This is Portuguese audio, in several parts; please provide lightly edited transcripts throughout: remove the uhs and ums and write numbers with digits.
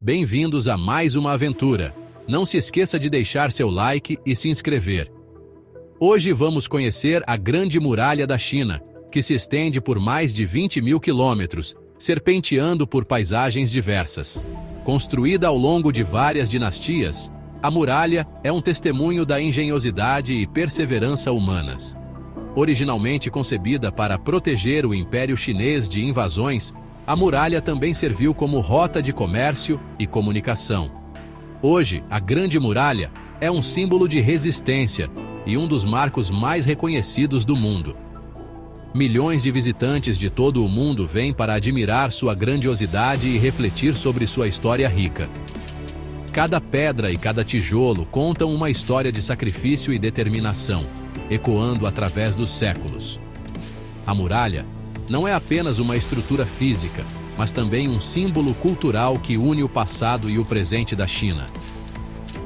Bem-vindos a mais uma aventura. Não se esqueça de deixar seu like e se inscrever. Hoje vamos conhecer a Grande Muralha da China, que se estende por mais de 20 mil quilômetros, serpenteando por paisagens diversas. Construída ao longo de várias dinastias, a muralha é um testemunho da engenhosidade e perseverança humanas. Originalmente concebida para proteger o Império Chinês de invasões, a muralha também serviu como rota de comércio e comunicação. Hoje, a Grande Muralha é um símbolo de resistência e um dos marcos mais reconhecidos do mundo. Milhões de visitantes de todo o mundo vêm para admirar sua grandiosidade e refletir sobre sua história rica. Cada pedra e cada tijolo contam uma história de sacrifício e determinação, ecoando através dos séculos. A muralha não é apenas uma estrutura física, mas também um símbolo cultural que une o passado e o presente da China.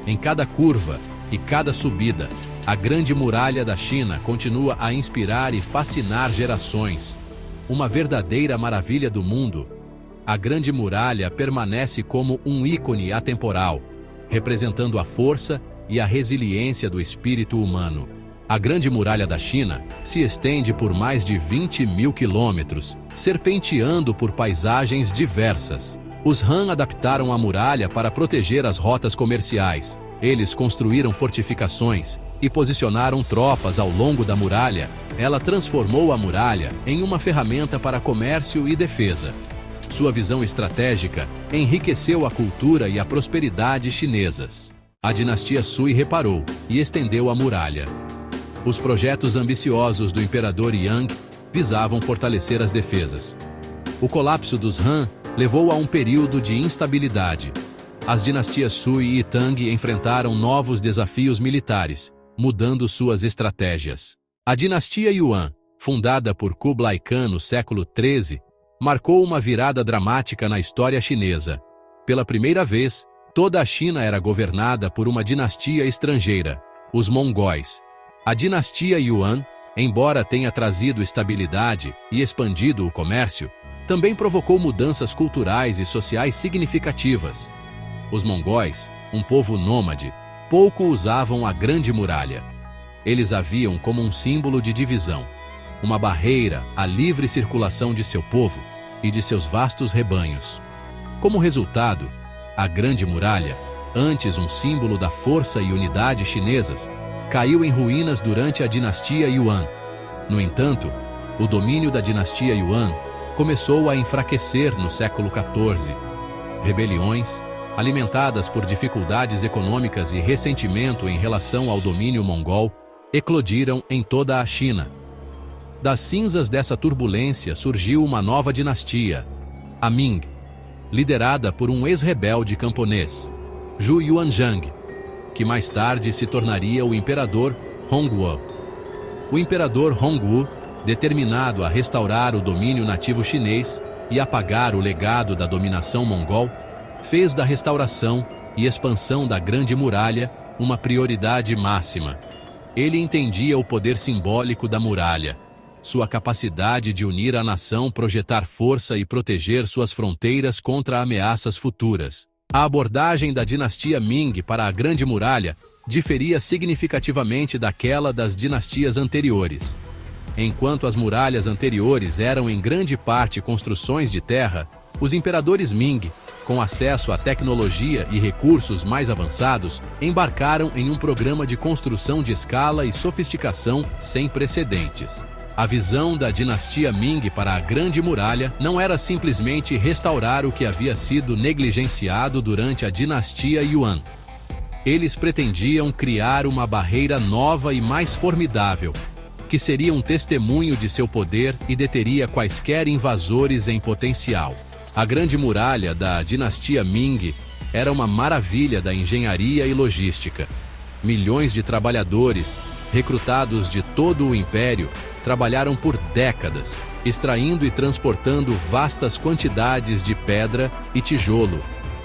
Em cada curva e cada subida, a Grande Muralha da China continua a inspirar e fascinar gerações. Uma verdadeira maravilha do mundo, a Grande Muralha permanece como um ícone atemporal, representando a força e a resiliência do espírito humano. A Grande Muralha da China se estende por mais de 20 mil quilômetros, serpenteando por paisagens diversas. Os Han adaptaram a muralha para proteger as rotas comerciais. Eles construíram fortificações e posicionaram tropas ao longo da muralha. Ela transformou a muralha em uma ferramenta para comércio e defesa. Sua visão estratégica enriqueceu a cultura e a prosperidade chinesas. A dinastia Sui reparou e estendeu a muralha. Os projetos ambiciosos do imperador Yang visavam fortalecer as defesas. O colapso dos Han levou a um período de instabilidade. As dinastias Sui e Tang enfrentaram novos desafios militares, mudando suas estratégias. A dinastia Yuan, fundada por Kublai Khan no século XIII, marcou uma virada dramática na história chinesa. Pela primeira vez, toda a China era governada por uma dinastia estrangeira, os mongóis. A dinastia Yuan, embora tenha trazido estabilidade e expandido o comércio, também provocou mudanças culturais e sociais significativas. Os mongóis, um povo nômade, pouco usavam a Grande Muralha. Eles a viam como um símbolo de divisão, uma barreira à livre circulação de seu povo e de seus vastos rebanhos. Como resultado, a Grande Muralha, antes um símbolo da força e unidade chinesas, caiu em ruínas durante a dinastia Yuan. No entanto, o domínio da dinastia Yuan começou a enfraquecer no século XIV. Rebeliões, alimentadas por dificuldades econômicas e ressentimento em relação ao domínio mongol, eclodiram em toda a China. Das cinzas dessa turbulência surgiu uma nova dinastia, a Ming, liderada por um ex-rebelde camponês, Zhu Yuanzhang, que mais tarde se tornaria o imperador Hongwu. O imperador Hongwu, determinado a restaurar o domínio nativo chinês e apagar o legado da dominação mongol, fez da restauração e expansão da Grande Muralha uma prioridade máxima. Ele entendia o poder simbólico da muralha, sua capacidade de unir a nação, projetar força e proteger suas fronteiras contra ameaças futuras. A abordagem da dinastia Ming para a Grande Muralha diferia significativamente daquela das dinastias anteriores. Enquanto as muralhas anteriores eram em grande parte construções de terra, os imperadores Ming, com acesso à tecnologia e recursos mais avançados, embarcaram em um programa de construção de escala e sofisticação sem precedentes. A visão da dinastia Ming para a Grande Muralha não era simplesmente restaurar o que havia sido negligenciado durante a dinastia Yuan. Eles pretendiam criar uma barreira nova e mais formidável, que seria um testemunho de seu poder e deteria quaisquer invasores em potencial. A Grande Muralha da dinastia Ming era uma maravilha da engenharia e logística. Milhões de trabalhadores, recrutados de todo o império, trabalharam por décadas, extraindo e transportando vastas quantidades de pedra e tijolo.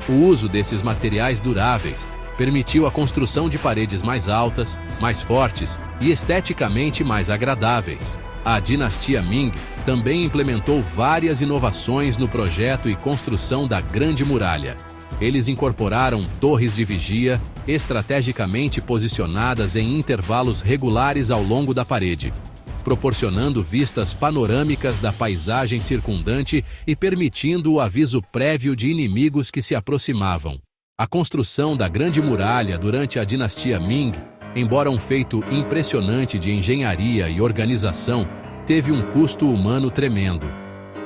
O uso desses materiais duráveis permitiu a construção de paredes mais altas, mais fortes e esteticamente mais agradáveis. A dinastia Ming também implementou várias inovações no projeto e construção da Grande Muralha. Eles incorporaram torres de vigia, estrategicamente posicionadas em intervalos regulares ao longo da parede, proporcionando vistas panorâmicas da paisagem circundante e permitindo o aviso prévio de inimigos que se aproximavam. A construção da Grande Muralha durante a dinastia Ming, embora um feito impressionante de engenharia e organização, teve um custo humano tremendo.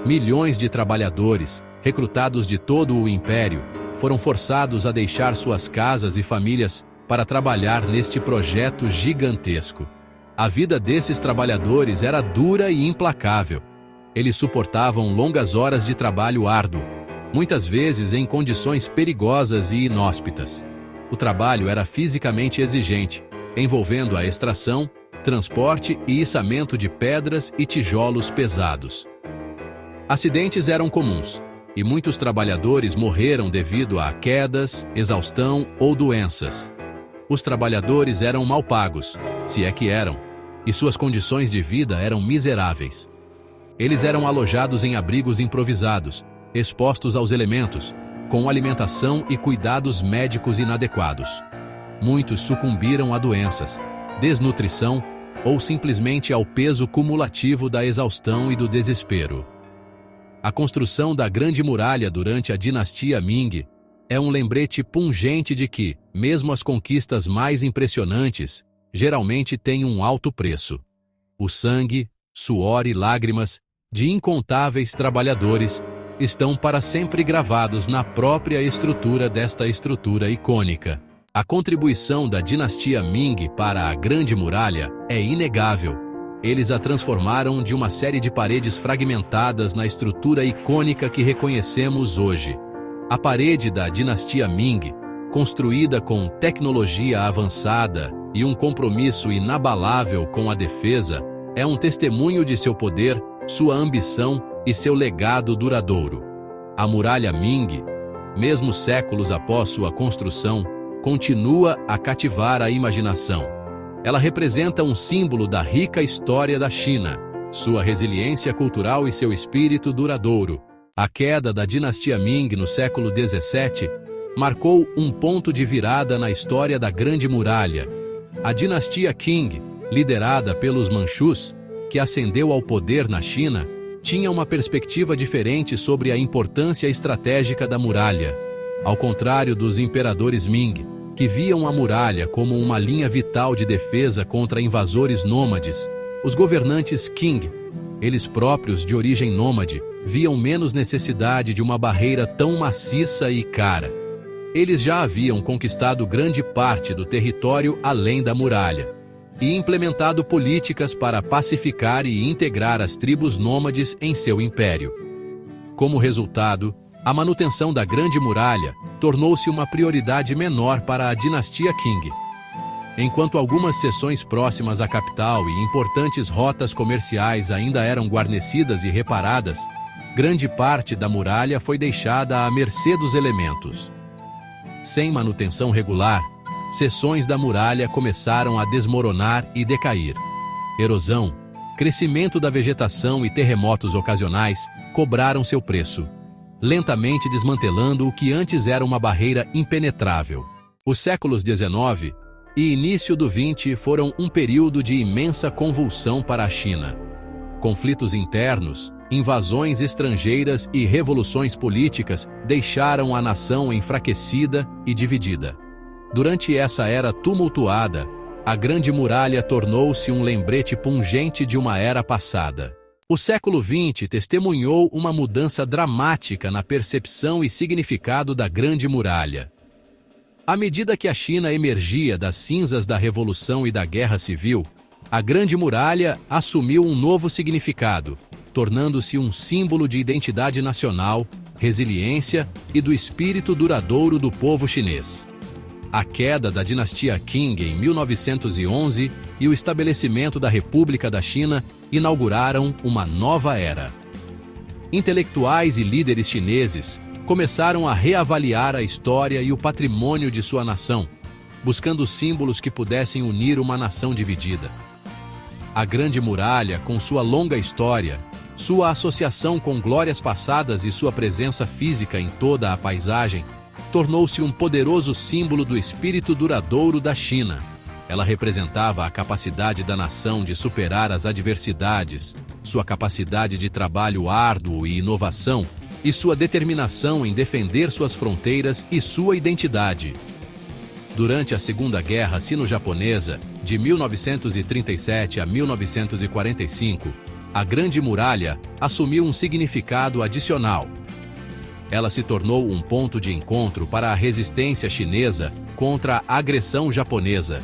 Milhões de trabalhadores, recrutados de todo o império, foram forçados a deixar suas casas e famílias para trabalhar neste projeto gigantesco. A vida desses trabalhadores era dura e implacável. Eles suportavam longas horas de trabalho árduo, muitas vezes em condições perigosas e inóspitas. O trabalho era fisicamente exigente, envolvendo a extração, transporte e içamento de pedras e tijolos pesados. Acidentes eram comuns, e muitos trabalhadores morreram devido a quedas, exaustão ou doenças. Os trabalhadores eram mal pagos, se é que eram, e suas condições de vida eram miseráveis. Eles eram alojados em abrigos improvisados, expostos aos elementos, com alimentação e cuidados médicos inadequados. Muitos sucumbiram a doenças, desnutrição ou simplesmente ao peso cumulativo da exaustão e do desespero. A construção da Grande Muralha durante a dinastia Ming é um lembrete pungente de que, mesmo as conquistas mais impressionantes, geralmente têm um alto preço. O sangue, suor e lágrimas de incontáveis trabalhadores estão para sempre gravados na própria estrutura desta estrutura icônica. A contribuição da dinastia Ming para a Grande Muralha é inegável. Eles a transformaram de uma série de paredes fragmentadas na estrutura icônica que reconhecemos hoje. A parede da dinastia Ming, construída com tecnologia avançada e um compromisso inabalável com a defesa, é um testemunho de seu poder, sua ambição e seu legado duradouro. A muralha Ming, mesmo séculos após sua construção, continua a cativar a imaginação. Ela representa um símbolo da rica história da China, sua resiliência cultural e seu espírito duradouro. A queda da dinastia Ming no século XVII marcou um ponto de virada na história da Grande Muralha. A dinastia Qing, liderada pelos Manchus, que ascendeu ao poder na China, tinha uma perspectiva diferente sobre a importância estratégica da muralha. Ao contrário dos imperadores Ming, que viam a muralha como uma linha vital de defesa contra invasores nômades, os governantes Qing, eles próprios de origem nômade, viam menos necessidade de uma barreira tão maciça e cara. Eles já haviam conquistado grande parte do território além da muralha e implementado políticas para pacificar e integrar as tribos nômades em seu império. Como resultado, a manutenção da Grande Muralha tornou-se uma prioridade menor para a dinastia Qing. Enquanto algumas seções próximas à capital e importantes rotas comerciais ainda eram guarnecidas e reparadas, grande parte da muralha foi deixada à mercê dos elementos. Sem manutenção regular, seções da muralha começaram a desmoronar e decair. Erosão, crescimento da vegetação e terremotos ocasionais cobraram seu preço, lentamente desmantelando o que antes era uma barreira impenetrável. Os séculos XIX e início do XX foram um período de imensa convulsão para a China. Conflitos internos, invasões estrangeiras e revoluções políticas deixaram a nação enfraquecida e dividida. Durante essa era tumultuada, a Grande Muralha tornou-se um lembrete pungente de uma era passada. O século XX testemunhou uma mudança dramática na percepção e significado da Grande Muralha. À medida que a China emergia das cinzas da Revolução e da Guerra Civil, a Grande Muralha assumiu um novo significado, tornando-se um símbolo de identidade nacional, resiliência e do espírito duradouro do povo chinês. A queda da dinastia Qing em 1911 e o estabelecimento da República da China inauguraram uma nova era. Intelectuais e líderes chineses começaram a reavaliar a história e o patrimônio de sua nação, buscando símbolos que pudessem unir uma nação dividida. A Grande Muralha, com sua longa história, sua associação com glórias passadas e sua presença física em toda a paisagem, tornou-se um poderoso símbolo do espírito duradouro da China. Ela representava a capacidade da nação de superar as adversidades, sua capacidade de trabalho árduo e inovação, e sua determinação em defender suas fronteiras e sua identidade. Durante a Segunda Guerra Sino-Japonesa, de 1937 a 1945, a Grande Muralha assumiu um significado adicional. Ela se tornou um ponto de encontro para a resistência chinesa contra a agressão japonesa,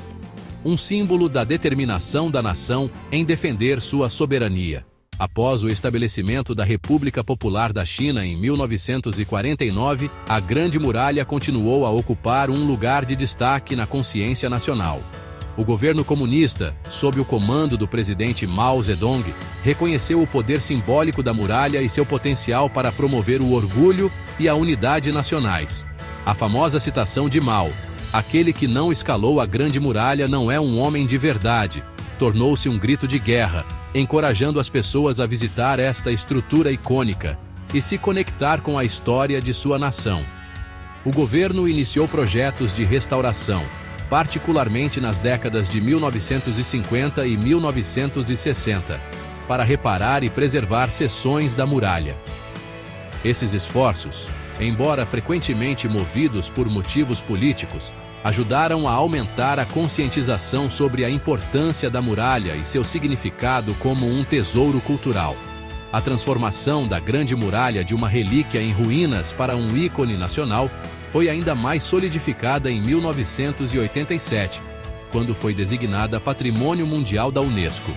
um símbolo da determinação da nação em defender sua soberania. Após o estabelecimento da República Popular da China em 1949, a Grande Muralha continuou a ocupar um lugar de destaque na consciência nacional. O governo comunista, sob o comando do presidente Mao Zedong, reconheceu o poder simbólico da muralha e seu potencial para promover o orgulho e a unidade nacionais. A famosa citação de Mao, "Aquele que não escalou a Grande Muralha não é um homem de verdade", tornou-se um grito de guerra, encorajando as pessoas a visitar esta estrutura icônica e se conectar com a história de sua nação. O governo iniciou projetos de restauração, particularmente nas décadas de 1950 e 1960, para reparar e preservar seções da muralha. Esses esforços, embora frequentemente movidos por motivos políticos, ajudaram a aumentar a conscientização sobre a importância da muralha e seu significado como um tesouro cultural. A transformação da Grande Muralha de uma relíquia em ruínas para um ícone nacional foi ainda mais solidificada em 1987, quando foi designada Patrimônio Mundial da Unesco.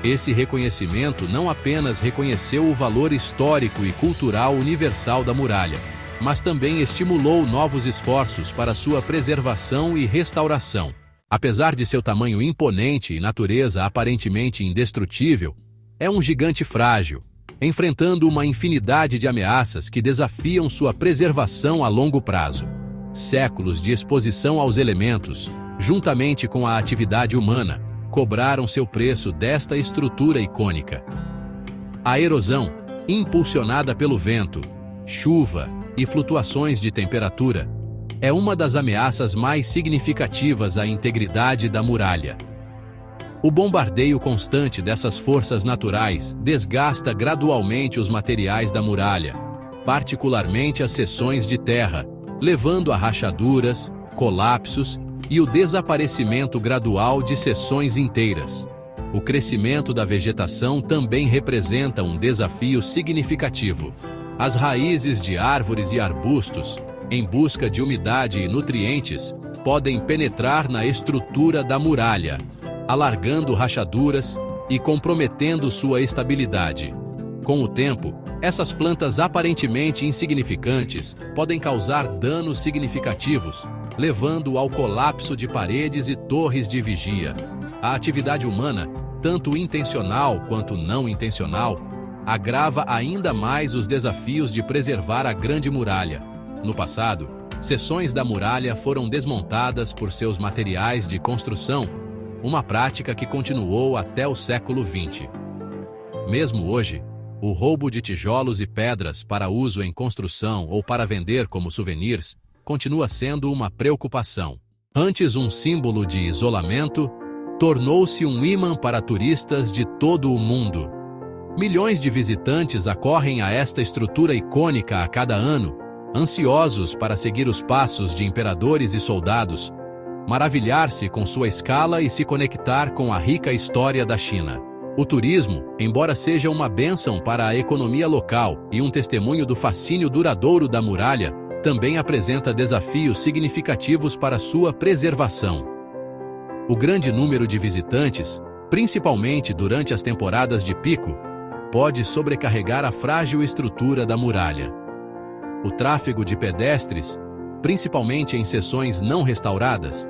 Esse reconhecimento não apenas reconheceu o valor histórico e cultural universal da muralha, mas também estimulou novos esforços para sua preservação e restauração. Apesar de seu tamanho imponente e natureza aparentemente indestrutível, é um gigante frágil, enfrentando uma infinidade de ameaças que desafiam sua preservação a longo prazo. Séculos de exposição aos elementos, juntamente com a atividade humana, cobraram seu preço desta estrutura icônica. A erosão, impulsionada pelo vento, chuva e flutuações de temperatura, é uma das ameaças mais significativas à integridade da muralha. O bombardeio constante dessas forças naturais desgasta gradualmente os materiais da muralha, particularmente as seções de terra, levando a rachaduras, colapsos e o desaparecimento gradual de seções inteiras. O crescimento da vegetação também representa um desafio significativo. As raízes de árvores e arbustos, em busca de umidade e nutrientes, podem penetrar na estrutura da muralha, alargando rachaduras e comprometendo sua estabilidade. Com o tempo, essas plantas aparentemente insignificantes podem causar danos significativos, levando ao colapso de paredes e torres de vigia. A atividade humana, tanto intencional quanto não intencional, agrava ainda mais os desafios de preservar a Grande Muralha. No passado, seções da muralha foram desmontadas por seus materiais de construção, uma prática que continuou até o século XX. Mesmo hoje, o roubo de tijolos e pedras para uso em construção ou para vender como souvenirs continua sendo uma preocupação. Antes um símbolo de isolamento, tornou-se um imã para turistas de todo o mundo. Milhões de visitantes acorrem a esta estrutura icônica a cada ano, ansiosos para seguir os passos de imperadores e soldados, maravilhar-se com sua escala e se conectar com a rica história da China. O turismo, embora seja uma bênção para a economia local e um testemunho do fascínio duradouro da muralha, também apresenta desafios significativos para sua preservação. O grande número de visitantes, principalmente durante as temporadas de pico, pode sobrecarregar a frágil estrutura da muralha. O tráfego de pedestres, principalmente em seções não restauradas,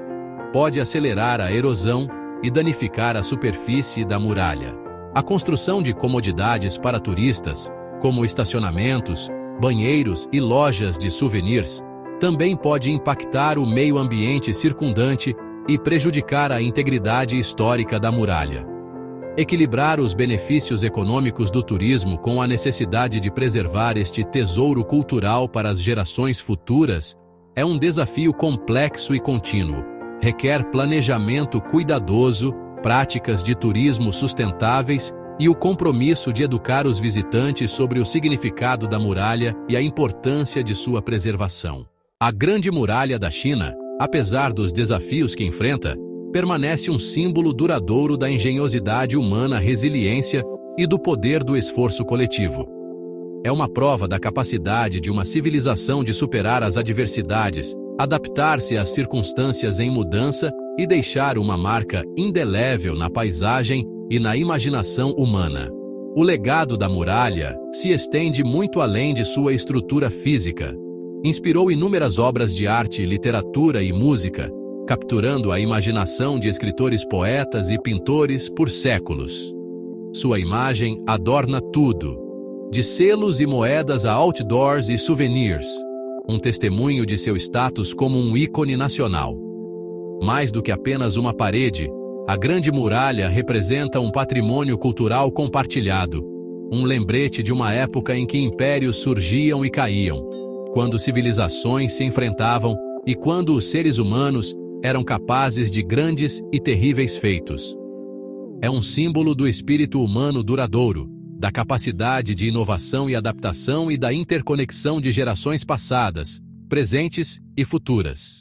pode acelerar a erosão e danificar a superfície da muralha. A construção de comodidades para turistas, como estacionamentos, banheiros e lojas de souvenirs, também pode impactar o meio ambiente circundante e prejudicar a integridade histórica da muralha. Equilibrar os benefícios econômicos do turismo com a necessidade de preservar este tesouro cultural para as gerações futuras É um desafio complexo e contínuo. Requer planejamento cuidadoso, práticas de turismo sustentáveis e o compromisso de educar os visitantes sobre o significado da muralha e a importância de sua preservação. A Grande Muralha da China, apesar dos desafios que enfrenta, permanece um símbolo duradouro da engenhosidade humana, resiliência e do poder do esforço coletivo. É uma prova da capacidade de uma civilização de superar as adversidades, adaptar-se às circunstâncias em mudança e deixar uma marca indelével na paisagem e na imaginação humana. O legado da muralha se estende muito além de sua estrutura física. Inspirou inúmeras obras de arte, literatura e música, capturando a imaginação de escritores, poetas e pintores por séculos. Sua imagem adorna tudo, de selos e moedas a outdoors e souvenirs, um testemunho de seu status como um ícone nacional. Mais do que apenas uma parede, a Grande Muralha representa um patrimônio cultural compartilhado, um lembrete de uma época em que impérios surgiam e caíam, quando civilizações se enfrentavam e quando os seres humanos eram capazes de grandes e terríveis feitos. É um símbolo do espírito humano duradouro, da capacidade de inovação e adaptação e da interconexão de gerações passadas, presentes e futuras.